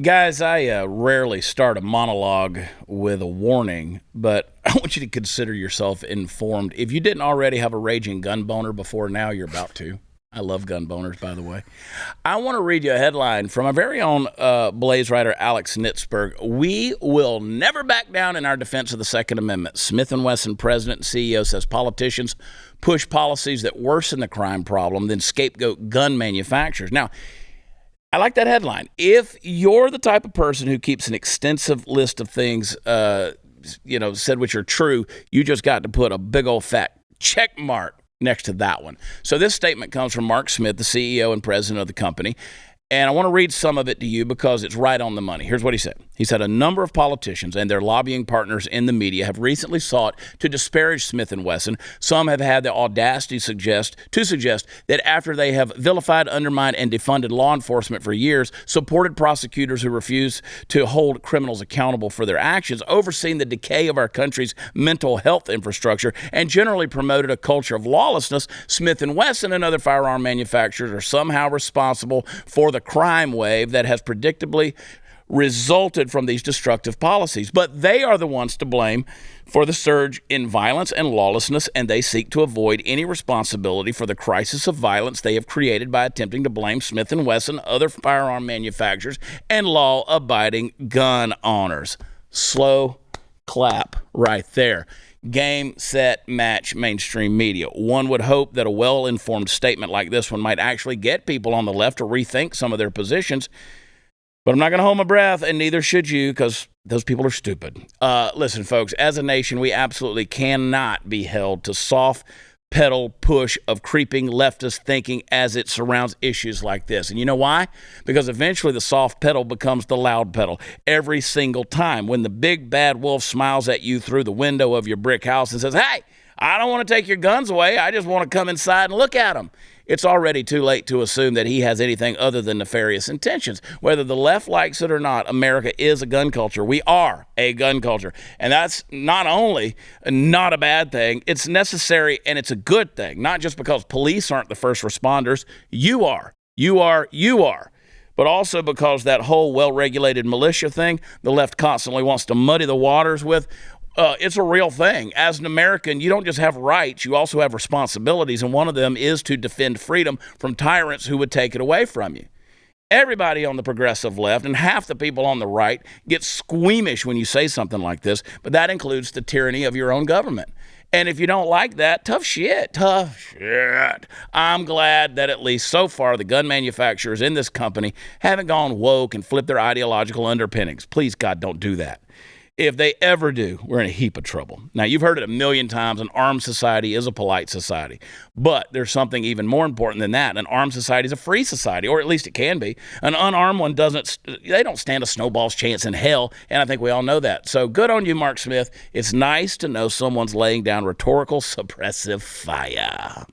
Guys, I rarely start a monologue with a warning, but I want you to consider yourself informed. If you didn't already have a raging gun boner before now, you're about to. I love gun boners, by the way. I want to read you a headline from our very own Blaze writer, Alex Nitzberg. We will never back down in our defense of the Second Amendment. Smith Wesson president and CEO says politicians push policies that worsen the crime problem, then scapegoat gun manufacturers. Now, I like that headline. If you're the type of person who keeps an extensive list of things, said which are true, you just got to put a big old fat check mark next to that one. So this statement comes from Mark Smith, the CEO and president of the company. And I want to read some of it to you because it's right on the money. Here's what he said. He said, a number of politicians and their lobbying partners in the media have recently sought to disparage Smith Wesson. Some have had the audacity to suggest that after they have vilified, undermined, and defunded law enforcement for years, supported prosecutors who refuse to hold criminals accountable for their actions, overseen the decay of our country's mental health infrastructure, and generally promoted a culture of lawlessness, Smith Wesson and other firearm manufacturers are somehow responsible for the crime wave that has predictably resulted from these destructive policies. But they are the ones to blame for the surge in violence and lawlessness, and they seek to avoid any responsibility for the crisis of violence they have created by attempting to blame Smith Wesson, other firearm manufacturers, and law-abiding gun owners. Slow clap right there. Game, set, match, mainstream media. One would hope that a well-informed statement like this one might actually get people on the left to rethink some of their positions. But I'm not going to hold my breath, and neither should you, because those people are stupid. Listen, folks, as a nation, we absolutely cannot be held to soft pedal push of creeping leftist thinking as it surrounds issues like this. And you know why? Because eventually the soft pedal becomes the loud pedal every single time. When the big bad wolf smiles at you through the window of your brick house and says, hey, I don't want to take your guns away. I just want to come inside and look at them. It's already too late to assume that he has anything other than nefarious intentions. Whether the left likes it or not, America is a gun culture. We are a gun culture. And that's not only not a bad thing, it's necessary and it's a good thing. Not just because police aren't the first responders. You are. But also because that whole well-regulated militia thing the left constantly wants to muddy the waters with, it's a real thing. As an American, you don't just have rights, you also have responsibilities, and one of them is to defend freedom from tyrants who would take it away from you. Everybody on the progressive left and half the people on the right get squeamish when you say something like this, but that includes the tyranny of your own government. And if you don't like that, tough shit. I'm glad that at least so far the gun manufacturers in this company haven't gone woke and flipped their ideological underpinnings. Please, God, don't do that. If they ever do, we're in a heap of trouble. Now, you've heard it a million times. An armed society is a polite society. But there's something even more important than that. An armed society is a free society, or at least it can be. An unarmed one they don't stand a snowball's chance in hell, and I think we all know that. So good on you, Mark Smith. It's nice to know someone's laying down rhetorical suppressive fire.